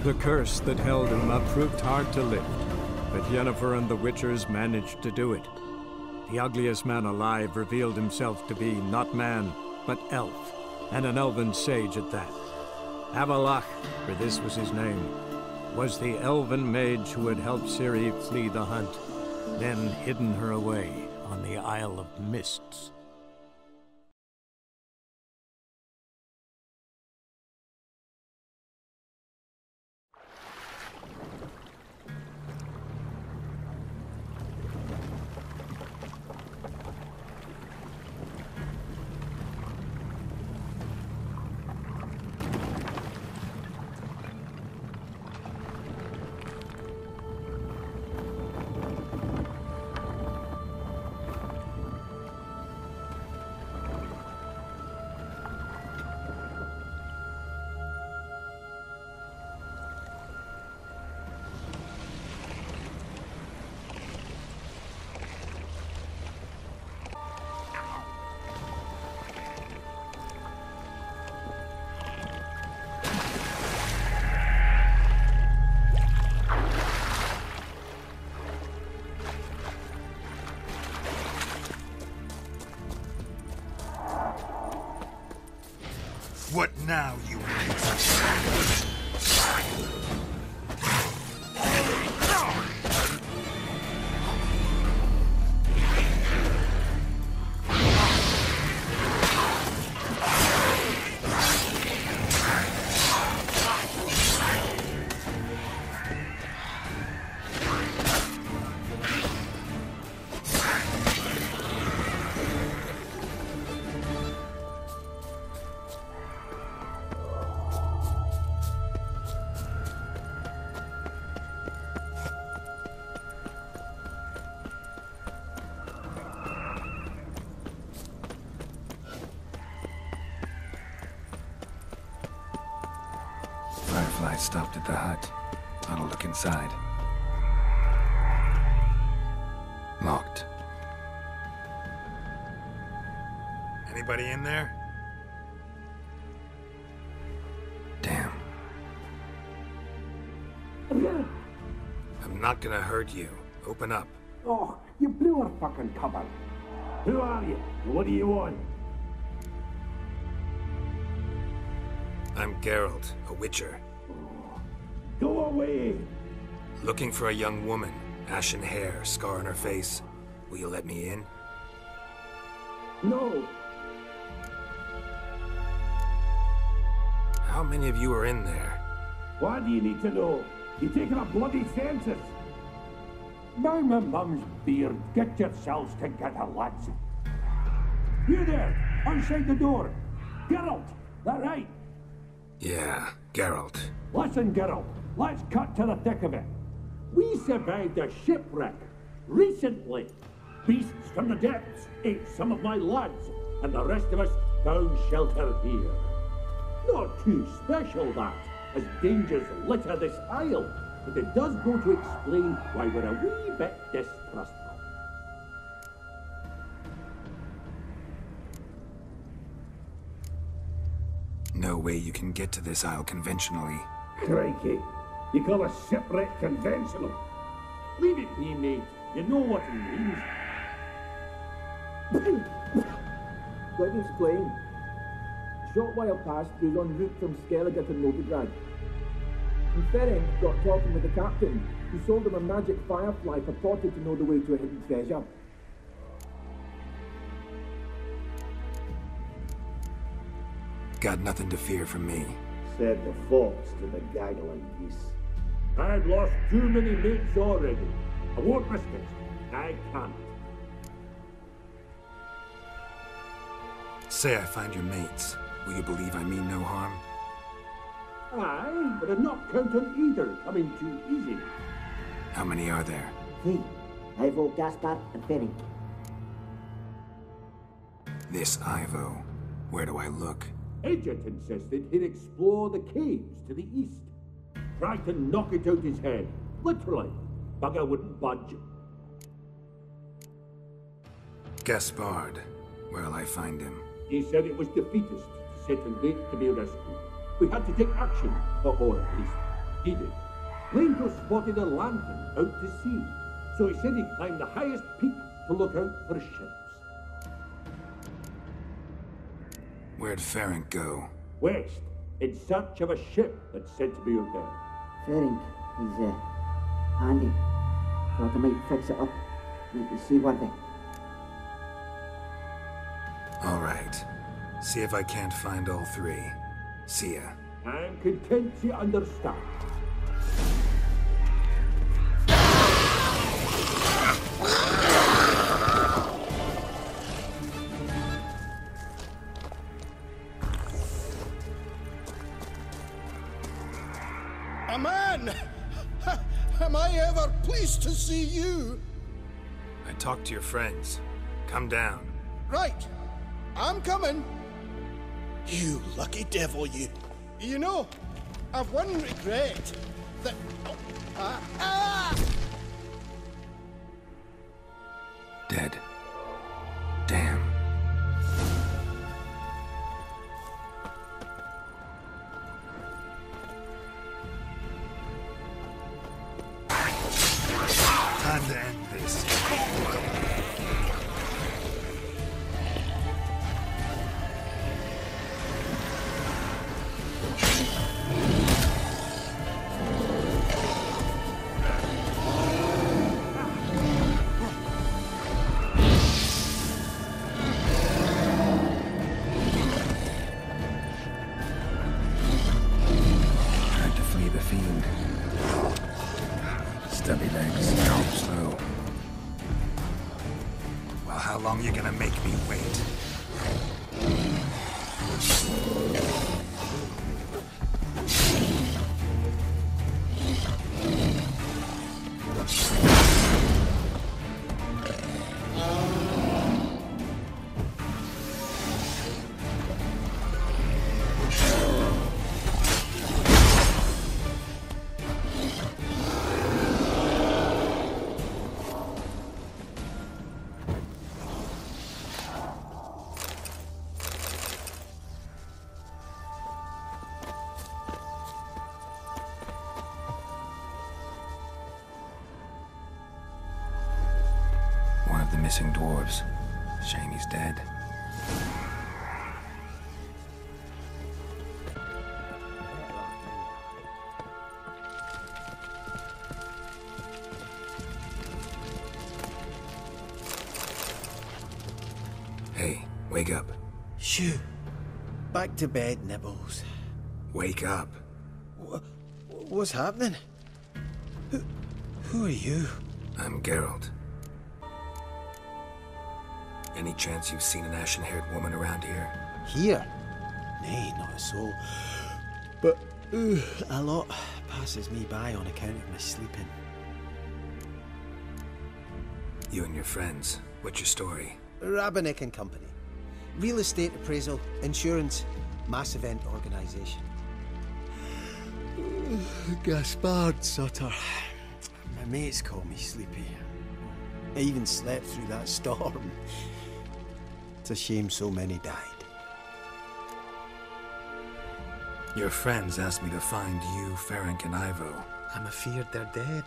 The curse that held him up proved hard to lift, but Yennefer and the Witchers managed to do it. The ugliest man alive revealed himself to be not man, but elf, and an elven sage at that. Avalach, for this was his name, was the elven mage who had helped Ciri flee the hunt, then hidden her away on the Isle of Mists. What now, you Firefly stopped at the hut. I'll look inside. Locked. Anybody in there? Damn. I'm not gonna hurt you. Open up. Oh, you blew our fucking cover. Who are you? What do you want? I'm Geralt, a Witcher. Go away! Looking for a young woman. Ashen hair, scar on her face. Will you let me in? No! How many of you are in there? Why do you need to know? You taking a bloody census? By my mum's beard, get yourselves together, lads. You there, outside the door. Geralt, that right? Yeah, Geralt. Listen, Geralt, let's cut to the thick of it. We survived a shipwreck recently. Beasts from the depths ate some of my lads, and the rest of us found shelter here. Not too special, that, as dangers litter this isle, but it does go to explain why we're a wee bit distrustful. No way you can get to this isle conventionally. Crikey, you call a shipwreck conventional? Leave it be, mate. You know what he means. Let me explain. A short while past, he was en route from Skellige to Novigrad. And Ferenc got talking with the captain, who sold him a magic firefly purported to know the way to a hidden treasure. Got nothing to fear from me. Said the fox to the gaggling geese. I've lost too many mates already. I won't risk it. I can't. Say I find your mates. Will you believe I mean no harm? Aye, but I'm not counting either coming too easy. How many are there? 3. Ivo, Gaspar, and Ferenc. This Ivo. Where do I look? Agent insisted he'd explore the caves to the east. Tried to knock it out his head. Literally. Bugger wouldn't budge. Gaspard. Where'll I find him? He said it was defeatist to sit and wait to be rescued. We had to take action, or at least He did. Plato spotted a lantern out to sea, so he said he'd climb the highest peak to look out for ships. Where'd Ferenc go? West, in search of a ship that's said to be out there. Ferenc, he's handy. Thought I might fix it up. Make it seaworthy. All right. See if I can't find all three. See ya. I'm content to understand. A man! Am I ever pleased to see you? I talked to your friends. Come down. Right. I'm coming. You lucky devil, you. You know, I've one regret. That... Dead. Damn. Time to end this. Tried to flee the fiend. Stubby legs, slow. Well, how long you gonna make me wait? One of the missing dwarves. Shame he's dead. Hey, wake up. Shoo. Back to bed, Nibbles. Wake up. What's happening? Who are you? I'm Geralt. Any chance you've seen an ashen-haired woman around here? Here? Nay, not a soul. But, a lot passes me by on account of my sleeping. You and your friends. What's your story? Rabbinick and Company. Real estate appraisal, insurance, mass event organisation. Gaspard Sutter. My mates call me Sleepy. I even slept through that storm. It's a shame so many died. Your friends asked me to find you, Ferenc, and Ivo. I'm afeard they're dead.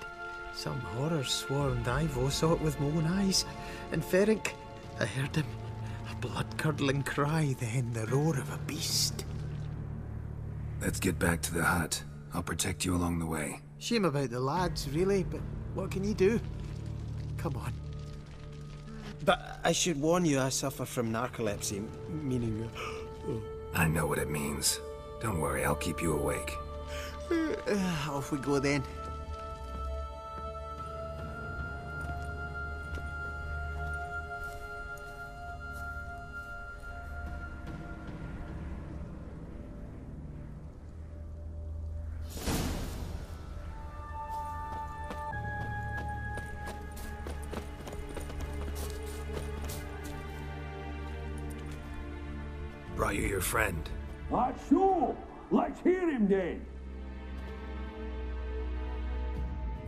Some horrors swarmed Ivo, saw it with my own eyes. And Ferenc, I heard him. A blood-curdling cry, then the roar of a beast. Let's get back to the hut. I'll protect you along the way. Shame about the lads, really, but what can you do? Come on. But I should warn you, I suffer from narcolepsy, meaning... I know what it means. Don't worry, I'll keep you awake. Off we go then. Brought you your friend. That's so. Let's hear him then.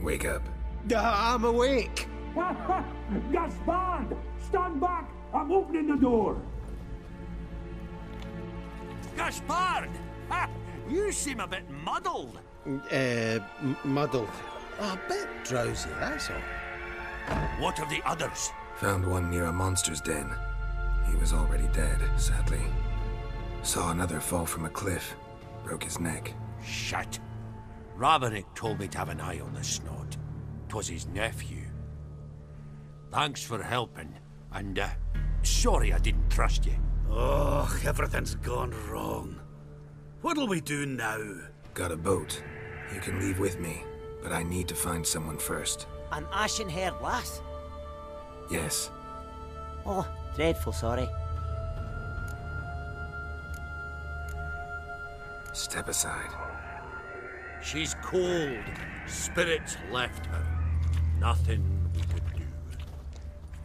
Wake up. I'm awake. Gaspard! Stand back! I'm opening the door! Gaspard! Ha! You seem a bit muddled. Muddled. A bit drowsy, that's all. What of the others? Found one near a monster's den. He was already dead, sadly. Saw another fall from a cliff. Broke his neck. Shit. Ravenick told me to have an eye on the snot. 'Twas his nephew. Thanks for helping, and sorry I didn't trust you. Oh, everything's gone wrong. What'll we do now? Got a boat. You can leave with me, but I need to find someone first. An ashen-haired lass? Yes. Oh, dreadful sorry. Step aside. She's cold. Spirits left her. Nothing we could do.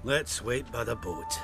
Let's wait by the boat.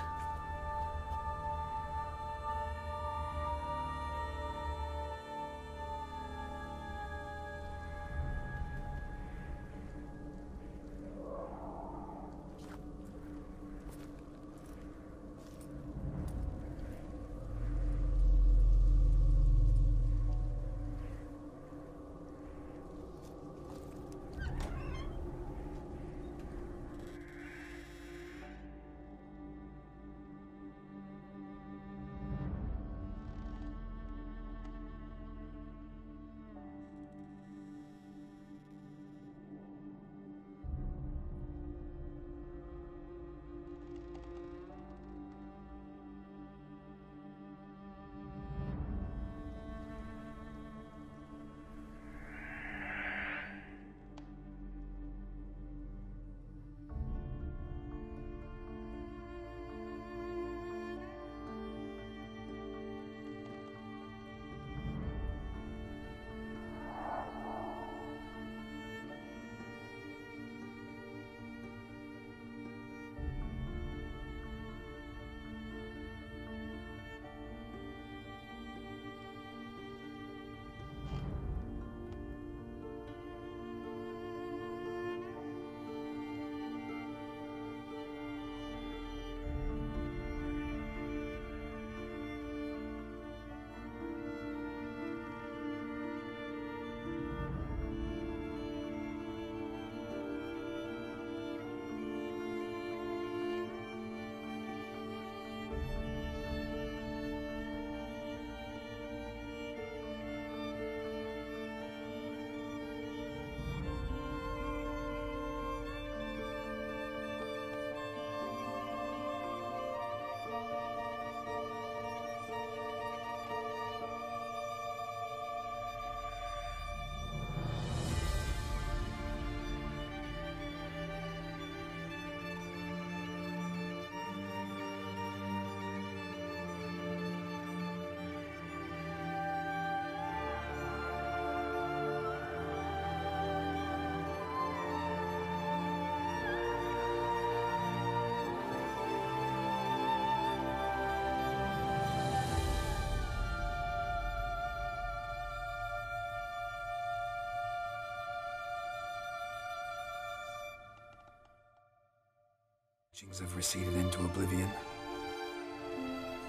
Teachings have receded into oblivion.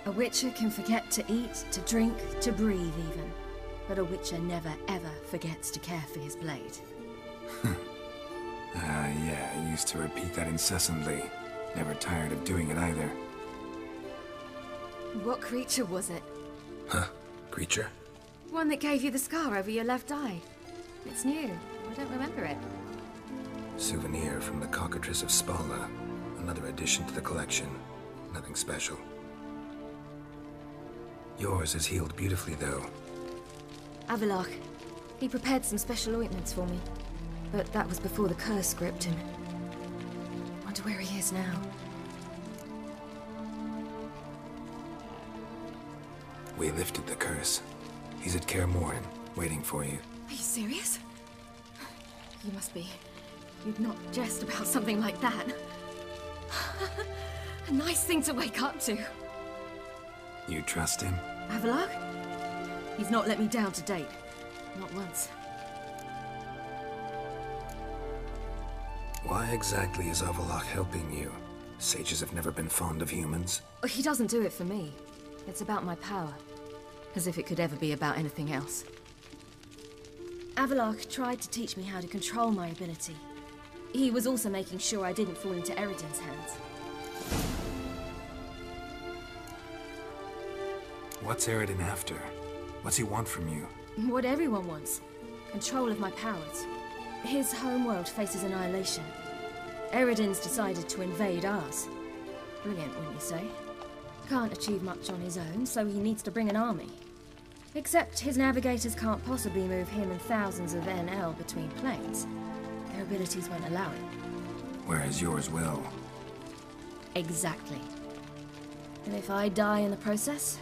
A witcher can forget to eat, to drink, to breathe even. But a witcher never ever forgets to care for his blade. Yeah, I used to repeat that incessantly. Never tired of doing it either. What creature was it? Huh? Creature? One that gave you the scar over your left eye. It's new. I don't remember it. Souvenir from the Cockatrice of Spala. Another addition to the collection. Nothing special. Yours is healed beautifully, though. Avalok. He prepared some special ointments for me. But that was before the curse gripped him. Wonder where he is now. We lifted the curse. He's at Kaer Morhen, waiting for you. Are you serious? You must be. You'd not jest about something like that. A nice thing to wake up to. You trust him? Avalok? He's not let me down to date. Not once. Why exactly is Avalok helping you? Sages have never been fond of humans. He doesn't do it for me. It's about my power. As if it could ever be about anything else. Avalok tried to teach me how to control my ability. He was also making sure I didn't fall into Eredin's hands. What's Eredin after? What's he want from you? What everyone wants. Control of my powers. His homeworld faces annihilation. Eredin's decided to invade ours. Brilliant, wouldn't you say? Can't achieve much on his own, so he needs to bring an army. Except his navigators can't possibly move him and thousands of NL between planes. Their abilities won't allow it. Whereas yours will. Exactly. And if I die in the process,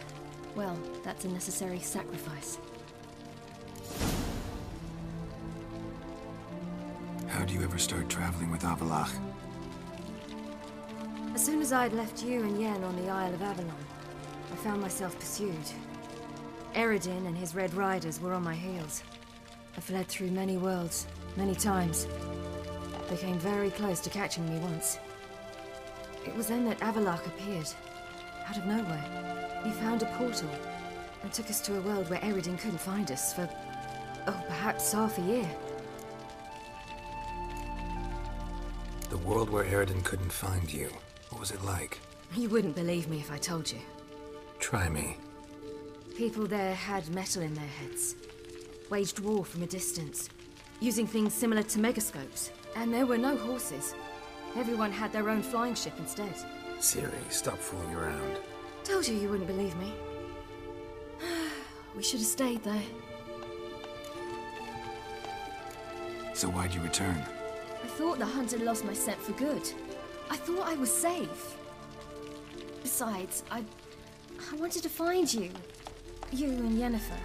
well, that's a necessary sacrifice. How do you ever start traveling with Avalok? As soon as I'd left you and Yen on the Isle of Avalon, I found myself pursued. Eredin and his Red Riders were on my heels. I fled through many worlds, many times. They came very close to catching me once. It was then that Avalok appeared, out of nowhere. He found a portal, and took us to a world where Eredin couldn't find us for, oh, perhaps half a year. The world where Eredin couldn't find you. What was it like? You wouldn't believe me if I told you. Try me. People there had metal in their heads. Waged war from a distance, using things similar to megascopes. And there were no horses. Everyone had their own flying ship instead. Siri, stop fooling around. Told you wouldn't believe me. We should have stayed there. So why'd you return? I thought the hunt had lost my scent for good. I thought I was safe. Besides, I wanted to find you. You and Yennefer.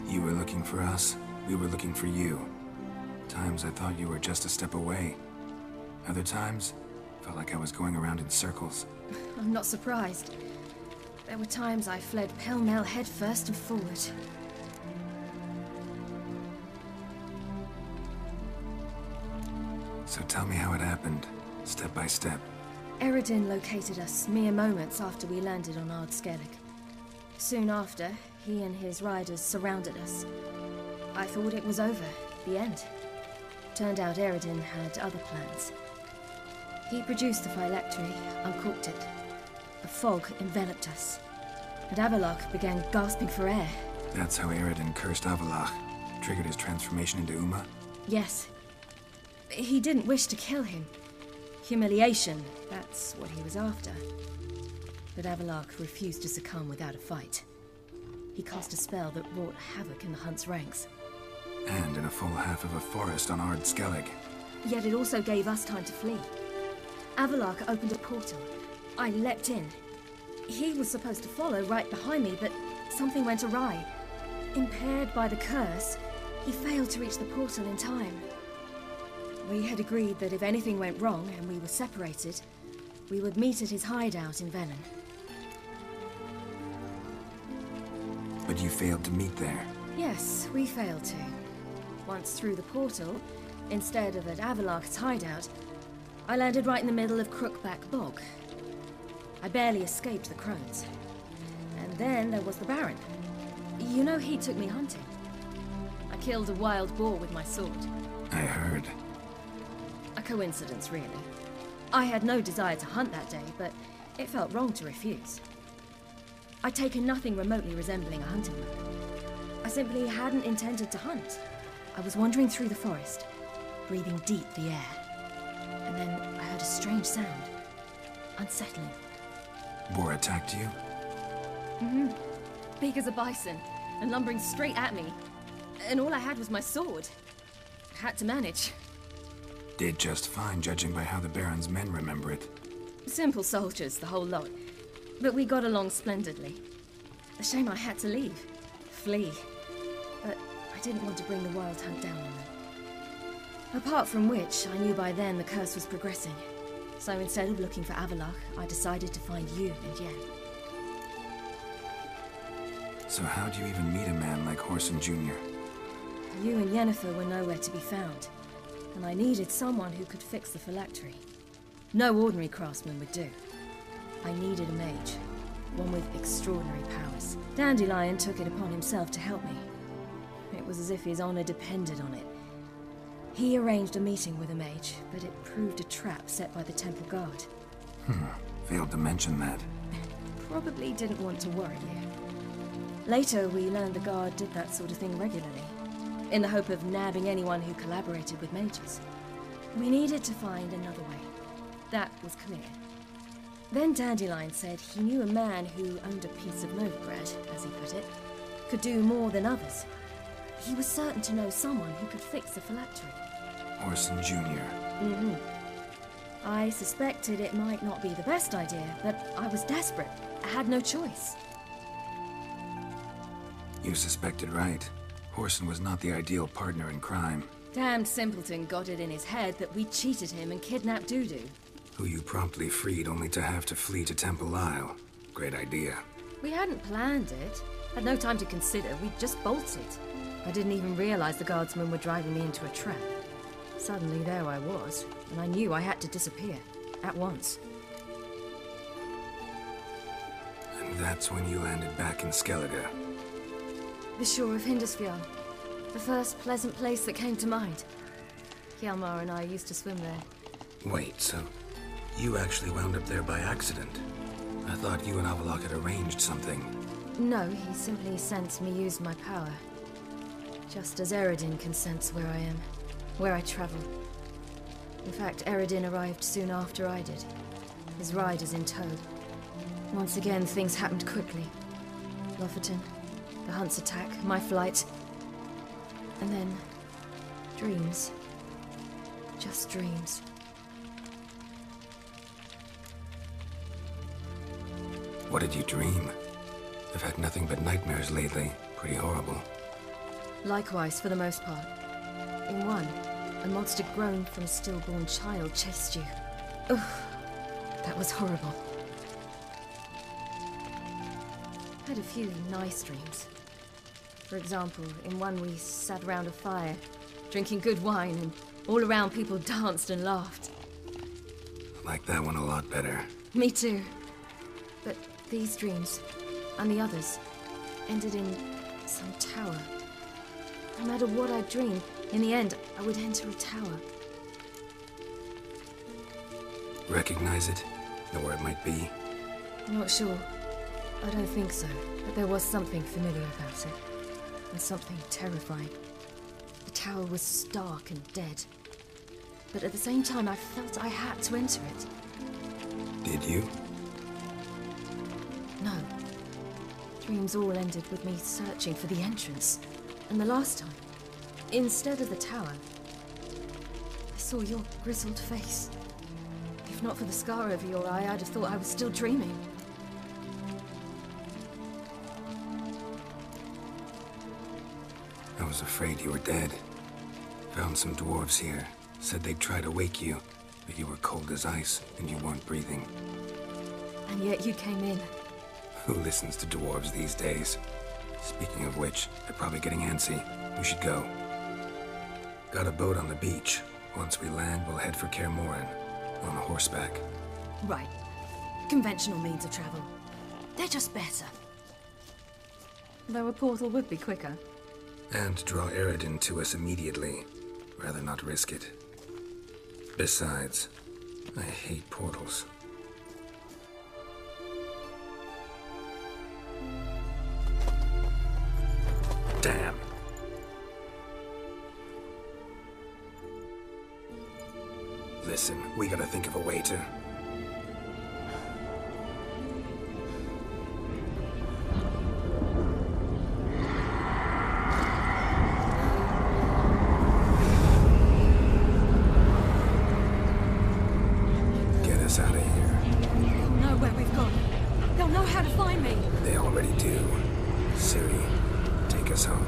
You were looking for us. We were looking for you. Times I thought you were just a step away. Other times, felt like I was going around in circles. I'm not surprised. There were times I fled pell-mell head first and forward. So tell me how it happened, step by step. Eredin located us mere moments after we landed on Ard Skellig. Soon after, he and his riders surrounded us. I thought it was over, the end. Turned out Eredin had other plans. He produced the phylactery, uncorked it. A fog enveloped us, and Avalok began gasping for air. That's how Eredin cursed Avalok, triggered his transformation into Uma? Yes. He didn't wish to kill him. Humiliation, that's what he was after. But Avalok refused to succumb without a fight. He cast a spell that wrought havoc in the hunt's ranks. And in a full half of a forest on Ard Skellig. Yet it also gave us time to flee. Avalok opened a portal. I leapt in. He was supposed to follow right behind me, but something went awry. Impaired by the curse, he failed to reach the portal in time. We had agreed that if anything went wrong and we were separated, we would meet at his hideout in Venom. But you failed to meet there. Yes, we failed to. Once through the portal, instead of at Avalok's hideout, I landed right in the middle of Crookback Bog. I barely escaped the crones. And then there was the Baron. You know, he took me hunting. I killed a wild boar with my sword. I heard. A coincidence, really. I had no desire to hunt that day, but it felt wrong to refuse. I'd taken nothing remotely resembling a hunting weapon. I simply hadn't intended to hunt. I was wandering through the forest, breathing deep the air. And then I heard a strange sound. Unsettling. Boar attacked you? Mm-hmm. Big as a bison, and lumbering straight at me. And all I had was my sword. Had to manage. Did just fine, judging by how the Baron's men remember it. Simple soldiers, the whole lot. But we got along splendidly. A shame I had to leave. Flee. But I didn't want to bring the wild hunt down on them. Apart from which, I knew by then the curse was progressing. So instead of looking for Avalok, I decided to find you and Yen. So how'd you even meet a man like Whoreson Jr.? You and Yennefer were nowhere to be found. And I needed someone who could fix the phylactery. No ordinary craftsman would do. I needed a mage. One with extraordinary powers. Dandelion took it upon himself to help me. It was as if his honor depended on it. He arranged a meeting with a mage, but it proved a trap set by the temple guard. Failed to mention that. Probably didn't want to worry you. Later, we learned the guard did that sort of thing regularly, in the hope of nabbing anyone who collaborated with mages. We needed to find another way. That was clear. Then Dandelion said he knew a man who owned a piece of Novigrad, as he put it, could do more than others. He was certain to know someone who could fix the phylactery. Orson Jr. I suspected it might not be the best idea, but I was desperate. I had no choice. You suspected right. Orson was not the ideal partner in crime. Damned simpleton got it in his head that we cheated him and kidnapped Dudu. Who you promptly freed only to have to flee to Temple Isle. Great idea. We hadn't planned it. Had no time to consider. We just bolted. I didn't even realize the guardsmen were driving me into a trap. Suddenly there I was, and I knew I had to disappear. At once. And that's when you landed back in Skellige. The shore of Hindisfjall. The first pleasant place that came to mind. Hjalmar and I used to swim there. Wait, so you actually wound up there by accident? I thought you and Avalok had arranged something. No, he simply sensed me use my power. Just as Eredin can sense where I am, where I travel. In fact, Eredin arrived soon after I did. His riders in tow. Once again, things happened quickly. Lofoten, the Hunt's attack, my flight. And then, dreams. Just dreams. What did you dream? I've had nothing but nightmares lately. Pretty horrible. Likewise, for the most part. In one, a monster grown from a stillborn child chased you. Ugh, that was horrible. I had a few nice dreams. For example, in one we sat around a fire, drinking good wine, and all around people danced and laughed. I like that one a lot better. Me too. But these dreams, and the others, ended in some tower. No matter what I dreamed, in the end, I would enter a tower. Recognize it? Know where it might be? Not sure. I don't think so. But there was something familiar about it. And something terrifying. The tower was stark and dead. But at the same time, I felt I had to enter it. Did you? No. Dreams all ended with me searching for the entrance. And the last time, instead of the tower, I saw your grizzled face. If not for the scar over your eye, I'd have thought I was still dreaming. I was afraid you were dead. Found some dwarves here. Said they'd try to wake you, but you were cold as ice and you weren't breathing. And yet you came in. Who listens to dwarves these days? Speaking of which, they're probably getting antsy. We should go. Got a boat on the beach. Once we land, we'll head for Kaer Morhen. On horseback. Right. Conventional means of travel. They're just better. Though a portal would be quicker. And draw Eredin to us immediately. Rather not risk it. Besides, I hate portals. Damn. Listen, we gotta think of a way to... get us out of here. They'll know where we've gone. They'll know how to find me. They already do. Ciri, take us home.